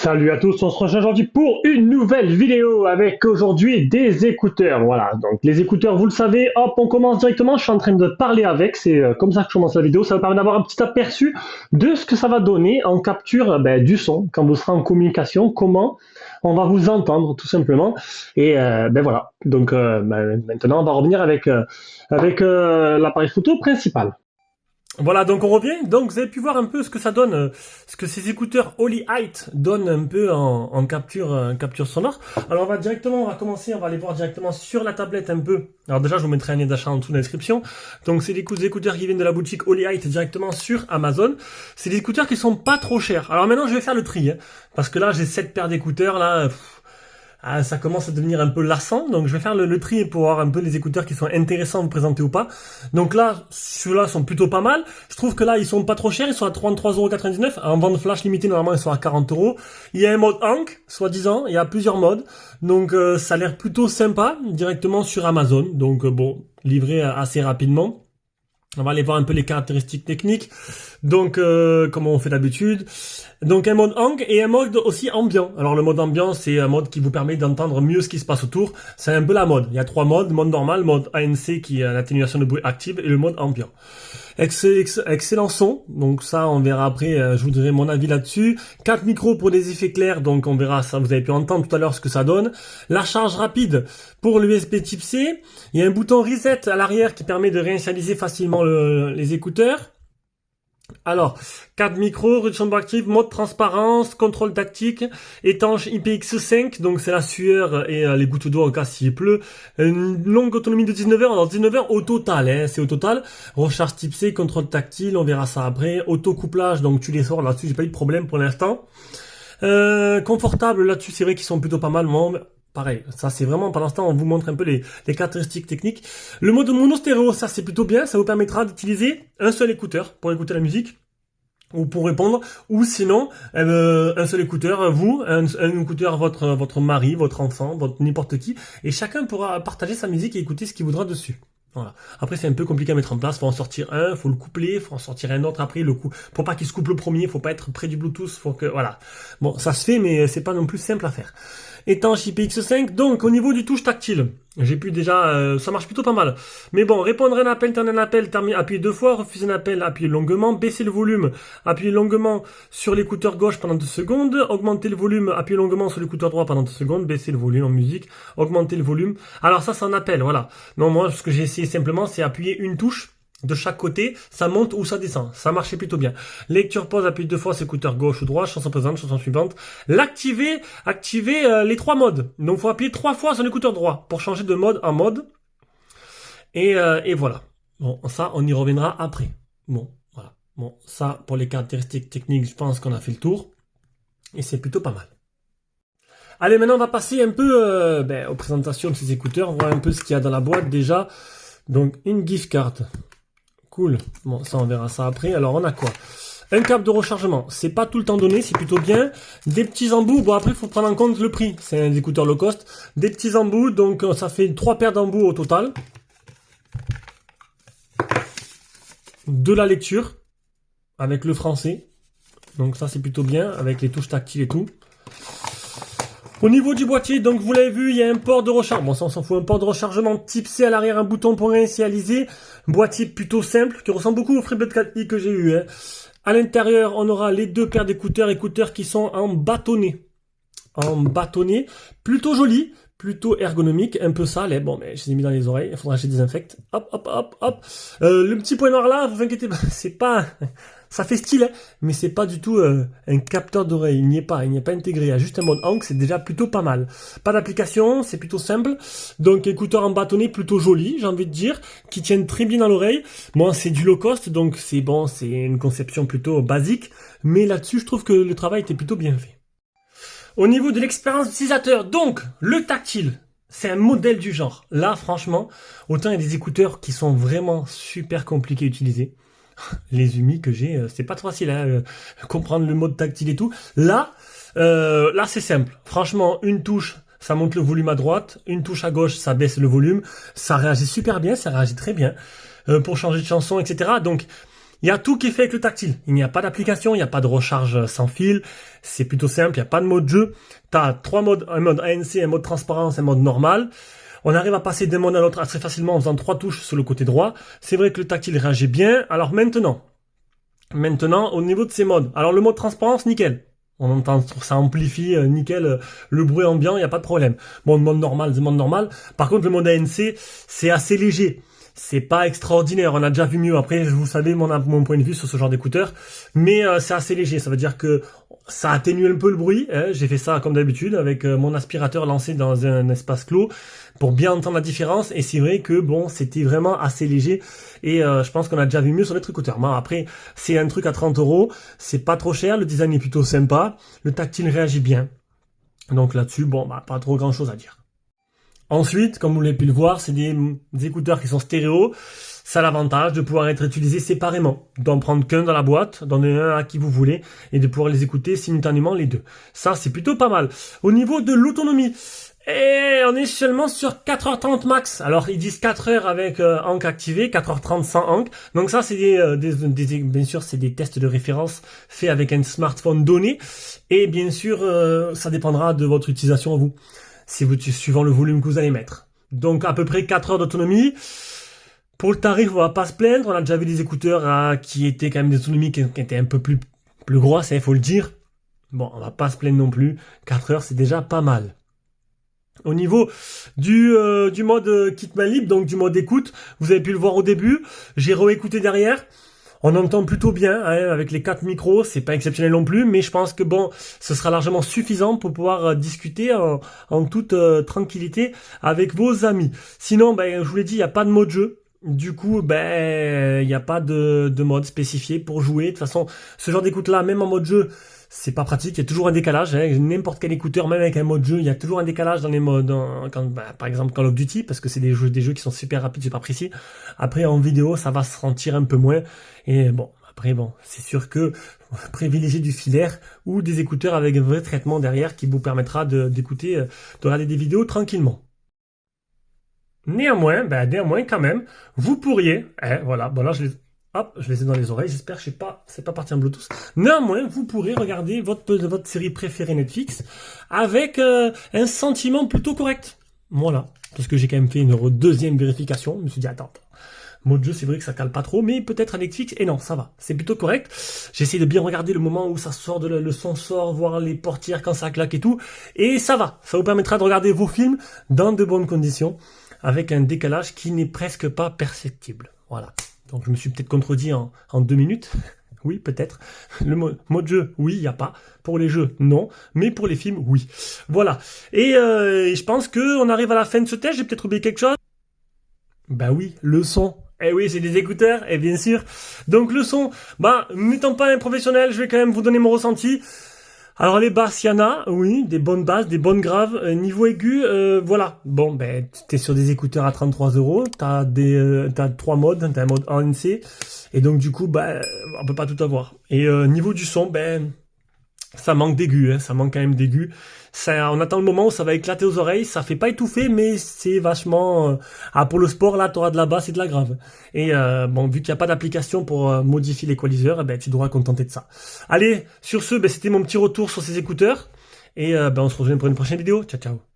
Salut à tous, on se rejoint aujourd'hui pour une nouvelle vidéo avec aujourd'hui des écouteurs. Voilà, donc les écouteurs, vous le savez, hop, on commence directement. Je suis en train de parler avec, c'est comme ça que je commence la vidéo. Ça va permettre d'avoir un petit aperçu de ce que ça va donner en capture du son quand vous serez en communication, comment on va vous entendre tout simplement. Et voilà, donc maintenant on va revenir avec l'appareil photo principal. Voilà, donc on revient. Donc vous avez pu voir un peu ce que ça donne, ce que ces écouteurs Holy Height donnent un peu en capture sonore. Alors on va commencer, on va aller voir directement sur la tablette un peu. Alors déjà, je vous mettrai un lien d'achat en dessous de la description. Donc c'est des écouteurs qui viennent de la boutique Holy Height directement sur Amazon. C'est des écouteurs qui sont pas trop chers. Alors maintenant, je vais faire le tri, hein, parce que là, j'ai 7 paires d'écouteurs là. Ça commence à devenir un peu lassant, donc je vais faire le tri pour voir un peu les écouteurs qui sont intéressants à vous présenter ou pas. Donc là, ceux-là sont plutôt pas mal. Je trouve que là, ils sont pas trop chers, ils sont à 33,99 €. En vente flash limitée, normalement, ils sont à 40 €. Il y a un mode Hank, soi-disant, il y a plusieurs modes. Donc ça a l'air plutôt sympa, directement sur Amazon. Donc bon, livré assez rapidement. On va aller voir un peu les caractéristiques techniques. Donc, comment on fait d'habitude. Donc, un mode Hang et un mode aussi ambiant. Alors, le mode ambiant, c'est un mode qui vous permet d'entendre mieux ce qui se passe autour. C'est un peu la mode. Il y a 3 modes. Mode normal, mode ANC qui est l'atténuation de bruit active et le mode ambiant. Excellent son. Donc, ça, on verra après. Je vous dirai mon avis là-dessus. 4 micros pour des effets clairs. Donc, on verra ça. Vous avez pu entendre tout à l'heure ce que ça donne. La charge rapide pour l'USB type C. Il y a un bouton reset à l'arrière qui permet de réinitialiser facilement les écouteurs. Alors, 4 micros, réduction de bruit active, mode transparence, contrôle tactique, étanche IPX5, donc c'est la sueur et les gouttes d'eau au cas s'il pleut. Une longue autonomie de 19 heures, alors 19 heures au total, hein, c'est au total. Recharge type C, contrôle tactile, on verra ça après. Autocouplage, donc tu les sors là-dessus, j'ai pas eu de problème pour l'instant. Confortable là-dessus, c'est vrai qu'ils sont plutôt pas mal, moi. Pareil, ça c'est vraiment, pour l'instant, on vous montre un peu les caractéristiques techniques. Le mode mono stéréo, ça c'est plutôt bien, ça vous permettra d'utiliser un seul écouteur pour écouter la musique, ou pour répondre, ou sinon, un seul écouteur, vous, un écouteur votre mari, votre enfant, votre n'importe qui, et chacun pourra partager sa musique et écouter ce qu'il voudra dessus. Voilà. Après, c'est un peu compliqué à mettre en place. Faut en sortir un, faut le coupler, faut en sortir un autre après. Pour pas qu'il se coupe le premier, faut pas être près du Bluetooth. Faut que, voilà. Bon, ça se fait, mais c'est pas non plus simple à faire. Étanche IPX5. Donc, au niveau du touche tactile, j'ai pu déjà, ça marche plutôt pas mal. Mais bon, répondre à un appel, terminer un appel, appuyer 2 fois, refuser un appel, appuyer longuement, baisser le volume, appuyer longuement sur l'écouteur gauche pendant 2 secondes, augmenter le volume, appuyer longuement sur l'écouteur droit pendant 2 secondes, baisser le volume en musique, augmenter le volume. Alors ça, c'est un appel, voilà. Non, moi, ce que j'ai essayé simplement, c'est appuyer une touche de chaque côté, ça monte ou ça descend. Ça marchait plutôt bien. Lecture pause, appuie 2 fois, c'est écouteur gauche ou droit, chanson présente, chanson suivante. Activer les 3 modes. Donc faut appuyer 3 fois sur l'écouteur droit pour changer de mode en mode. Et voilà. Bon, ça, on y reviendra après. Bon, voilà. Bon, ça, pour les caractéristiques techniques, je pense qu'on a fait le tour. Et c'est plutôt pas mal. Allez, maintenant, on va passer un peu aux présentations de ces écouteurs, voir un peu ce qu'il y a dans la boîte déjà. Donc, une gift card. Cool. Bon, ça, on verra ça après. Alors, on a quoi? Un câble de rechargement. C'est pas tout le temps donné, c'est plutôt bien. Des petits embouts. Bon, après, il faut prendre en compte le prix. C'est un écouteur low cost. Des petits embouts. Donc, ça fait 3 paires d'embouts au total. De la lecture. Avec le français. Donc, ça, c'est plutôt bien. Avec les touches tactiles et tout. Au niveau du boîtier, donc vous l'avez vu, il y a un port de rechargement. Bon, ça on s'en fout, un port de rechargement type C à l'arrière, un bouton pour réinitialiser. Boîtier plutôt simple, qui ressemble beaucoup au FreeBuds 4i que j'ai eu. Hein. À l'intérieur, on aura les 2 paires écouteurs qui sont en bâtonnet. Plutôt joli, plutôt ergonomique, un peu sale. Hein. Bon, mais je les ai mis dans les oreilles, il faudra que je les désinfecte. Hop, hop, hop, hop. Le petit point noir là, vous inquiétez pas, c'est pas... Ça fait style, hein, mais c'est pas du tout un capteur d'oreille. Il n'y est pas intégré. Il y a juste un mode Hank, c'est déjà plutôt pas mal. Pas d'application, c'est plutôt simple. Donc écouteur en bâtonnet plutôt joli, j'ai envie de dire, qui tiennent très bien dans l'oreille. Moi, c'est du low cost, donc c'est bon, c'est une conception plutôt basique. Mais là-dessus, je trouve que le travail était plutôt bien fait. Au niveau de l'expérience utilisateur, donc le tactile. C'est un modèle du genre. Là, franchement, autant il y a des écouteurs qui sont vraiment super compliqués à utiliser. les Umi que j'ai, c'est pas trop facile, hein, comprendre le mode tactile et tout. Là, c'est simple. Franchement, une touche, ça monte le volume à droite, une touche à gauche, ça baisse le volume. Ça réagit super bien, ça réagit très bien pour changer de chanson, etc. Donc, il y a tout qui est fait avec le tactile. Il n'y a pas d'application, il n'y a pas de recharge sans fil. C'est plutôt simple, il n'y a pas de mode jeu. Tu as 3 modes, un mode ANC, un mode transparence, un mode normal. On arrive à passer d'un mode à l'autre assez facilement en faisant 3 touches sur le côté droit. C'est vrai que le tactile réagit bien. Alors maintenant, au niveau de ces modes. Alors le mode transparence, nickel. On entend, ça amplifie, nickel, le bruit ambiant, il n'y a pas de problème. Bon, le mode normal. Par contre, le mode ANC, c'est assez léger. C'est pas extraordinaire, on a déjà vu mieux. Après, vous savez mon point de vue sur ce genre d'écouteurs, mais c'est assez léger. Ça veut dire que ça atténue un peu le bruit. Hein. J'ai fait ça comme d'habitude avec mon aspirateur lancé dans un espace clos pour bien entendre la différence. Et c'est vrai que bon, c'était vraiment assez léger. Et je pense qu'on a déjà vu mieux sur les écouteurs. Bon, après, c'est un truc à 30 €. C'est pas trop cher. Le design est plutôt sympa. Le tactile réagit bien. Donc là-dessus, bon, pas trop grand chose à dire. Ensuite, comme vous l'avez pu le voir, c'est des écouteurs qui sont stéréo. Ça a l'avantage de pouvoir être utilisés séparément, d'en prendre qu'un dans la boîte, d'en donner un à qui vous voulez, et de pouvoir les écouter simultanément les deux. Ça, c'est plutôt pas mal. Au niveau de l'autonomie, on est seulement sur 4h30 max. Alors, ils disent 4 heures avec Ank activé, 4h30 sans Ank. Donc ça, c'est bien sûr, c'est des tests de référence faits avec un smartphone donné. Et bien sûr, ça dépendra de votre utilisation à vous. Suivant le volume que vous allez mettre. Donc à peu près 4 heures d'autonomie. Pour le tarif, on va pas se plaindre. On a déjà vu des écouteurs qui étaient quand même des autonomies qui étaient un peu plus grosses, il faut le dire. Bon, on va pas se plaindre non plus. 4 heures, c'est déjà pas mal. Au niveau du mode kit main libre, donc du mode écoute, vous avez pu le voir au début. J'ai réécouté derrière. On entend plutôt bien, hein, avec les 4 micros, c'est pas exceptionnel non plus, mais je pense que bon, ce sera largement suffisant pour pouvoir discuter en toute tranquillité avec vos amis. Sinon, je vous l'ai dit, il n'y a pas de mode jeu. Du coup, il n'y a pas de mode spécifié pour jouer. De toute façon, ce genre d'écoute-là, même en mode jeu, c'est pas pratique. Il y a toujours un décalage. Hein. N'importe quel écouteur, même avec un mode jeu, il y a toujours un décalage dans les modes. Par exemple, Call of Duty, parce que c'est des jeux qui sont super rapides, super précis. Après, en vidéo, ça va se sentir un peu moins. Et bon, après, c'est sûr que privilégier du filaire ou des écouteurs avec un vrai traitement derrière qui vous permettra d'écouter, de regarder des vidéos tranquillement. Néanmoins, quand même, vous pourriez, voilà, bon là je les ai dans les oreilles, j'espère que c'est pas parti en Bluetooth. Néanmoins, vous pourrez regarder votre série préférée Netflix avec un sentiment plutôt correct. Voilà, parce que j'ai quand même fait une deuxième vérification, je me suis dit, attends, mode jeu, c'est vrai que ça cale pas trop, mais peut-être à Netflix, et non, ça va, c'est plutôt correct. J'essaie de bien regarder le moment où ça sort, le son sort, voir les portières quand ça claque et tout, et ça va, ça vous permettra de regarder vos films dans de bonnes conditions, avec un décalage qui n'est presque pas perceptible. Voilà. Donc je me suis peut-être contredit en 2 minutes. Oui, peut-être. Le mode jeu, oui, il n'y a pas. Pour les jeux, non. Mais pour les films, oui. Voilà. Et je pense qu'on arrive à la fin de ce test. J'ai peut-être oublié quelque chose. Oui, le son. Eh oui, c'est des écouteurs, et bien sûr. Donc le son, n'étant pas un professionnel, je vais quand même vous donner mon ressenti. Alors les basses, il y en a, oui, des bonnes basses, des bonnes graves. Niveau aigu, voilà. Bon, t'es sur des écouteurs à 33 €, t'as 3 modes, t'as un mode ANC, et donc du coup, on peut pas tout avoir. Et niveau du son, ça manque d'aigu, hein, ça manque quand même d'aigu. On attend le moment où ça va éclater aux oreilles, ça fait pas étouffer, mais c'est vachement... pour le sport, là, t'auras de la basse et de la grave. Et vu qu'il n'y a pas d'application pour modifier l'équaliseur, tu devras contenter de ça. Allez, sur ce, c'était mon petit retour sur ces écouteurs. Et on se retrouve pour une prochaine vidéo. Ciao, ciao.